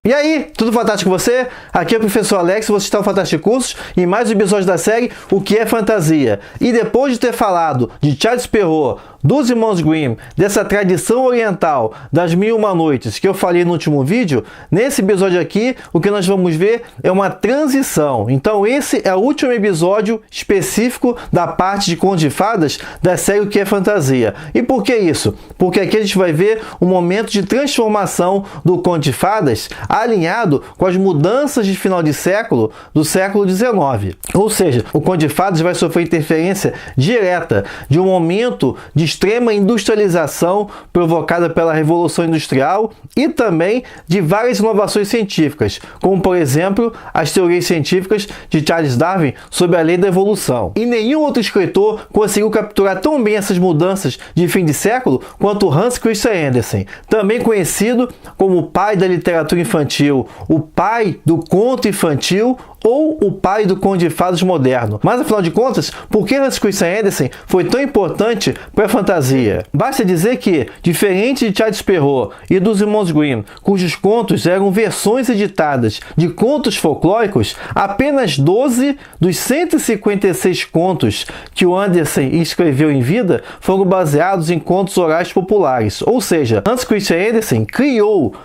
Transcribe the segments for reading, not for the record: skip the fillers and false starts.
E aí, tudo fantástico com você? Aqui é o professor Alex, você está no Fantástico Cursos e mais um episódio da série O que é Fantasia. E depois de ter falado de Charles Perrault, dos irmãos Grimm, dessa tradição oriental das Mil e Uma Noites que eu falei no último vídeo, nesse episódio aqui o que nós vamos ver é uma transição. Então esse é o último episódio específico da parte de contos de fadas da série O que é Fantasia. E por que isso? Porque aqui a gente vai ver um momento de transformação do conto de fadas alinhado com as mudanças de final de século do século XIX. Ou seja, o conto de fadas vai sofrer interferência direta de um momento de extrema industrialização provocada pela Revolução Industrial e também de várias inovações científicas, como por exemplo as teorias científicas de Charles Darwin sobre a lei da evolução. E nenhum outro escritor conseguiu capturar tão bem essas mudanças de fim de século quanto Hans Christian Andersen, também conhecido como o pai da literatura infantil, o pai do conto infantil ou o pai do conto de fadas moderno. Mas afinal de contas, por que Hans Christian Andersen foi tão importante para a fantasia? Basta dizer que, diferente de Charles Perrault e dos irmãos Grimm, cujos contos eram versões editadas de contos folclóricos, apenas 12 dos 156 contos que o Andersen escreveu em vida foram baseados em contos orais populares. Ou seja, Hans Christian Andersen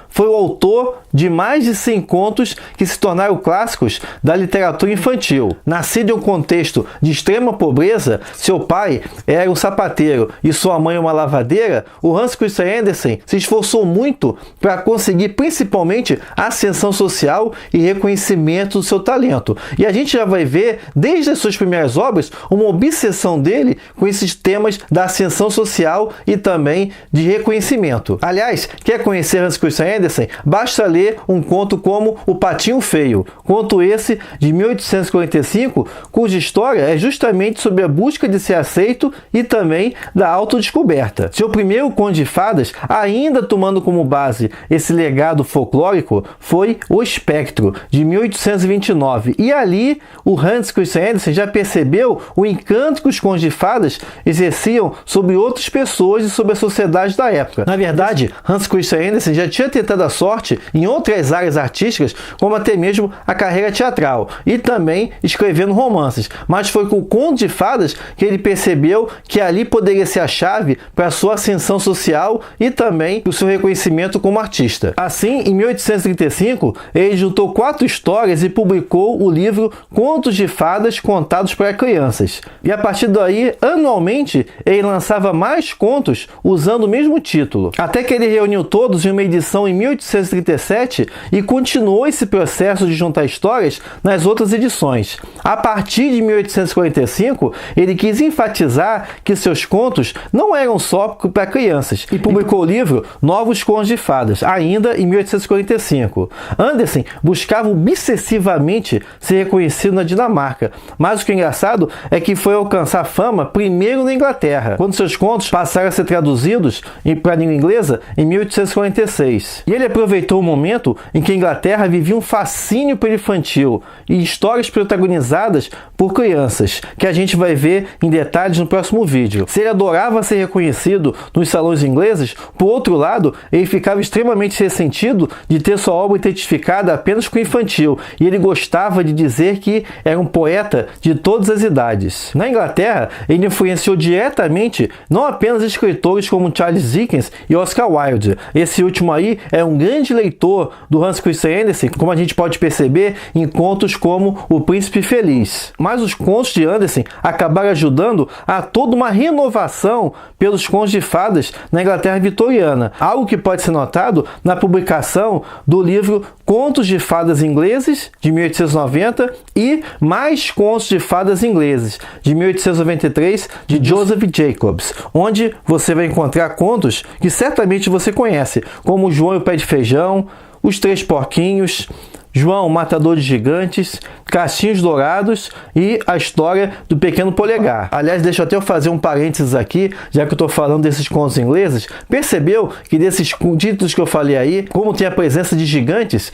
foi o autor de mais de 100 contos que se tornaram clássicos da literatura infantil. Nascido em um contexto de extrema pobreza, seu pai era um sapateiro e sua mãe uma lavadeira, o Hans Christian Andersen se esforçou muito para conseguir principalmente ascensão social e reconhecimento do seu talento. E a gente já vai ver, desde as suas primeiras obras, uma obsessão dele com esses temas da ascensão social e também de reconhecimento. Aliás, quer conhecer Hans Christian Andersen? Basta ler um conto como O Patinho Feio, conto esse de 1845, cuja história é justamente sobre a busca de ser aceito e também da autodescoberta. Seu primeiro conto de fadas, ainda tomando como base esse legado folclórico, foi O Espectro, de 1829. E ali, o Hans Christian Andersen já percebeu o encanto que os contos de fadas exerciam sobre outras pessoas e sobre a sociedade da época. Na verdade, Hans Christian Andersen já tinha tentado a sorte em outras áreas artísticas, como até mesmo a carreira teatral, e também escrevendo romances. Mas foi com o conto de fadas que ele percebeu que ali poderia ser a chave para a sua ascensão social e também o seu reconhecimento como artista. Assim, em 1835, ele juntou 4 histórias e publicou o livro Contos de Fadas Contados para Crianças. E a partir daí, anualmente, ele lançava mais contos usando o mesmo título. Até que ele reuniu todos em uma edição em 1837 e continuou esse processo de juntar histórias nas outras edições. A partir de 1845, ele quis enfatizar que seus contos não eram só para crianças e publicou o livro Novos Contos de Fadas, ainda em 1845. Andersen buscava obsessivamente ser reconhecido na Dinamarca, mas o que é engraçado é que foi alcançar fama primeiro na Inglaterra, quando seus contos passaram a ser traduzidos para a língua inglesa em 1846. E ele aproveitou o momento em que a Inglaterra vivia um fascínio pelo infantil e histórias protagonizadas por crianças, que a gente vai ver em detalhes no próximo vídeo. Se ele adorava ser reconhecido nos salões ingleses, por outro lado, ele ficava extremamente ressentido de ter sua obra identificada apenas com infantil, e ele gostava de dizer que era um poeta de todas as idades. Na Inglaterra, ele influenciou diretamente não apenas escritores como Charles Dickens e Oscar Wilde. Esse último aí é um grande leitor do Hans Christian Andersen, como a gente pode perceber em contos como O Príncipe Feliz. Mas os contos de Andersen acabaram ajudando a toda uma renovação pelos contos de fadas na Inglaterra vitoriana, algo que pode ser notado na publicação do livro Contos de Fadas Ingleses, de 1890, e Mais Contos de Fadas Ingleses, de 1893, de Joseph Jacobs, onde você vai encontrar contos que certamente você conhece, como João e o Pé de Feijão, Os Três Porquinhos, João, o Matador de Gigantes, Caixinhos Dourados e a história do Pequeno Polegar. Aliás, deixa eu fazer um parênteses aqui, já que eu estou falando desses contos ingleses. Percebeu que desses títulos que eu falei aí, como tem a presença de gigantes?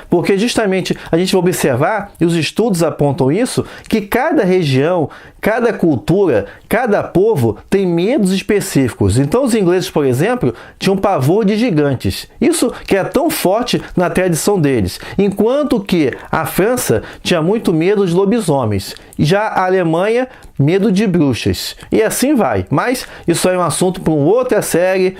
Porque justamente a gente vai observar, e os estudos apontam isso, que cada região, cada cultura, cada povo tem medos específicos. Então os ingleses, por exemplo, tinham pavor de gigantes. Isso que é tão forte na tradição deles. Enquanto que a França tinha muito medo de lobisomens. E já a Alemanha, medo de bruxas. E assim vai. Mas isso é um assunto para uma outra série,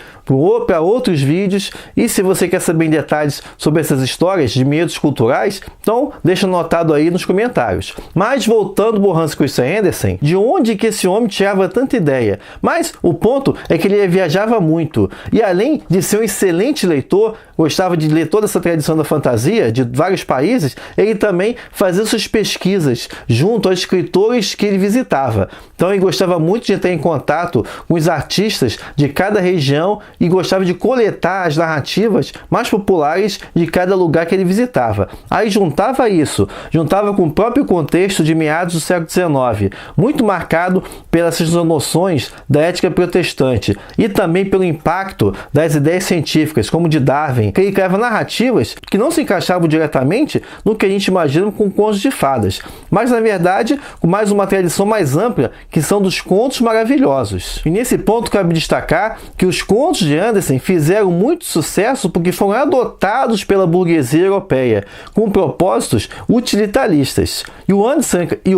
para outros vídeos. E se você quer saber em detalhes sobre essas histórias de medos culturais, então deixa anotado aí nos comentários. Mas voltando ao Hans Christian Andersen, de onde que esse homem tirava tanta ideia? Mas o ponto é que ele viajava muito. E além de ser um excelente leitor, gostava de ler toda essa tradição da fantasia de vários países, ele também fazia suas pesquisas junto aos escritores que ele visitava. Então ele gostava muito de entrar em contato com os artistas de cada região e gostava de coletar as narrativas mais populares de cada lugar que ele visitava. Aí juntava com o próprio contexto de meados do século XIX, muito marcado pelas noções da ética protestante e também pelo impacto das ideias científicas, como de Darwin, que ele criava narrativas que não se encaixavam diretamente no que a gente imagina com contos de fadas, mas na verdade com mais uma tradição mais ampla, que são dos contos maravilhosos. E nesse ponto cabe destacar que os contos de Andersen fizeram muito sucesso porque foram adotados pela burguesia europeia, com propósitos utilitaristas. E o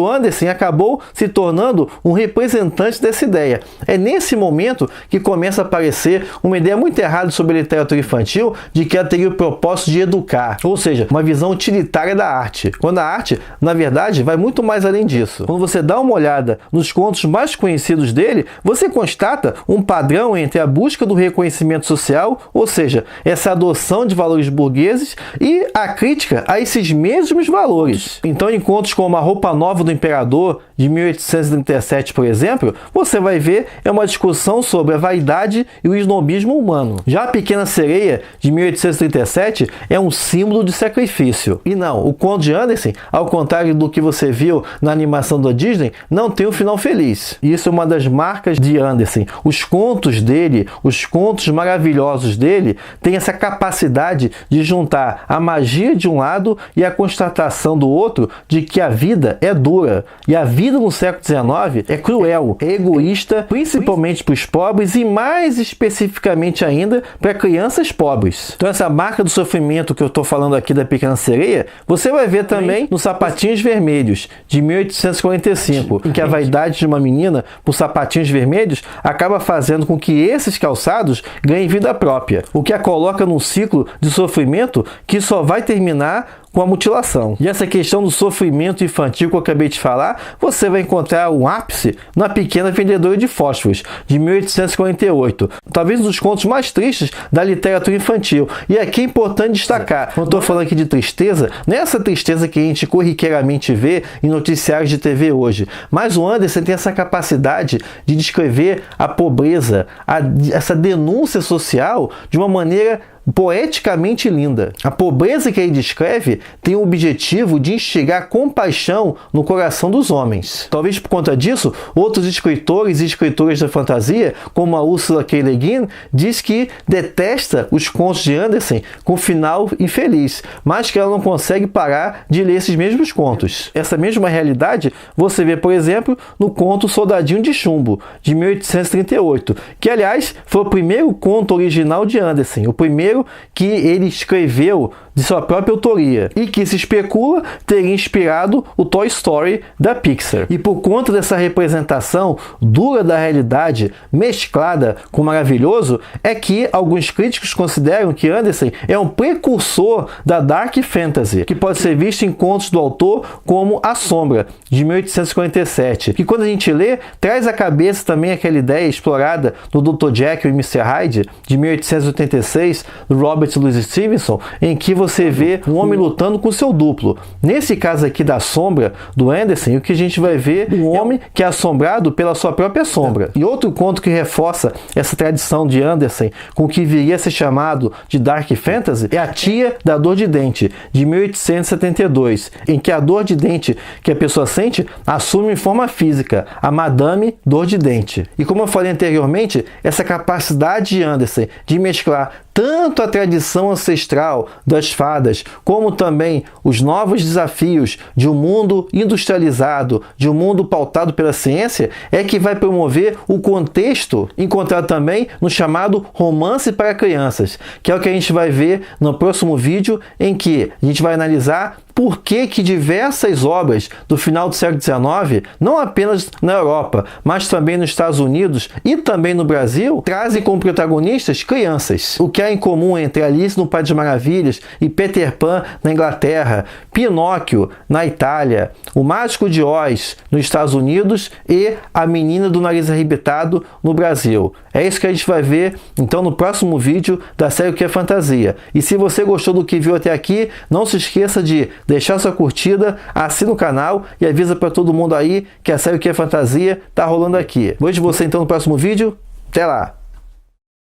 Andersen acabou se tornando um representante dessa ideia. É nesse momento que começa a aparecer uma ideia muito errada sobre a literatura infantil, de que ela teria o propósito de educar, ou seja, uma visão utilitária da arte, quando a arte, na verdade, vai muito mais além disso. Quando você dá uma olhada nos contos mais conhecidos dele, você constata um padrão entre a busca do reconhecimento social, ou seja, essa adoção de valores burgueses, e a crítica a esses mesmos valores. Então, em contos como A Roupa Nova do Imperador, de 1837, por exemplo, você vai ver uma discussão sobre a vaidade e o snobismo humano. Já A Pequena Sereia, de 1837, é um símbolo de sacrifício. E não, o conto de Andersen, ao contrário do que você viu na animação da Disney, não tem um final feliz. E isso é uma das marcas de Andersen. Os contos dele, os contos maravilhosos dele, têm essa capacidade de juntar a magia de um lado e a constatação do outro de que a vida é dura. E a vida no século XIX é cruel, é egoísta, principalmente para os pobres e mais especificamente ainda para crianças pobres. Então essa marca do sofrimento que eu estou falando aqui da Pequena Sereia, você vai ver também nos Sapatinhos Vermelhos, de 1845, em que a vaidade de uma menina por sapatinhos vermelhos acaba fazendo com que esses calçados ganhem vida própria, o que a coloca num ciclo de sofrimento que só vai terminar com a mutilação. E essa questão do sofrimento infantil que eu acabei de falar, você vai encontrar um ápice na Pequena Vendedora de Fósforos, de 1848. Talvez um dos contos mais tristes da literatura infantil. E aqui é importante destacar, quando eu estou falando aqui de tristeza, não é essa tristeza que a gente corriqueiramente vê em noticiários de TV hoje, mas o Andersen tem essa capacidade de descrever a pobreza, essa denúncia social de uma maneira poeticamente linda. A pobreza que ele descreve tem o objetivo de instigar compaixão no coração dos homens. Talvez por conta disso, outros escritores e escritoras da fantasia, como a Ursula K. Le Guin, diz que detesta os contos de Andersen com final infeliz, mas que ela não consegue parar de ler esses mesmos contos. Essa mesma realidade você vê, por exemplo, no conto Soldadinho de Chumbo, de 1838, que aliás foi o primeiro conto original de Andersen, o primeiro que ele escreveu de sua própria autoria e que se especula teria inspirado o Toy Story da Pixar. E por conta dessa representação dura da realidade mesclada com o maravilhoso, é que alguns críticos consideram que Andersen é um precursor da Dark Fantasy, que pode ser visto em contos do autor como A Sombra, de 1847, que quando a gente lê, traz à cabeça também aquela ideia explorada no Dr. Jekyll e Mr. Hyde, de 1886, do Robert Louis Stevenson, em que você vê um homem lutando com seu duplo. Nesse caso aqui da sombra do Anderson, o que a gente vai ver um homem que é assombrado pela sua própria sombra. E outro conto que reforça essa tradição de Anderson com o que viria a ser chamado de Dark Fantasy é A Tia da Dor de Dente, de 1872, em que a dor de dente que a pessoa sente assume forma física, a Madame Dor de Dente. E como eu falei anteriormente, essa capacidade de Anderson de mesclar tanto a tradição ancestral das fadas, como também os novos desafios de um mundo industrializado, de um mundo pautado pela ciência, é que vai promover o contexto encontrado também no chamado romance para crianças, que é o que a gente vai ver no próximo vídeo, em que a gente vai analisar por que diversas obras do final do século XIX, não apenas na Europa, mas também nos Estados Unidos e também no Brasil, trazem como protagonistas crianças. O que há em comum entre Alice no País das Maravilhas e Peter Pan na Inglaterra, Pinóquio na Itália, O Mágico de Oz nos Estados Unidos e A Menina do Nariz Arrebitado no Brasil. É isso que a gente vai ver então no próximo vídeo da série O que é Fantasia. E se você gostou do que viu até aqui, não se esqueça de deixar sua curtida, assina o canal e avisa para todo mundo aí que a série O que é Fantasia tá rolando aqui. Vejo você então no próximo vídeo. Até lá!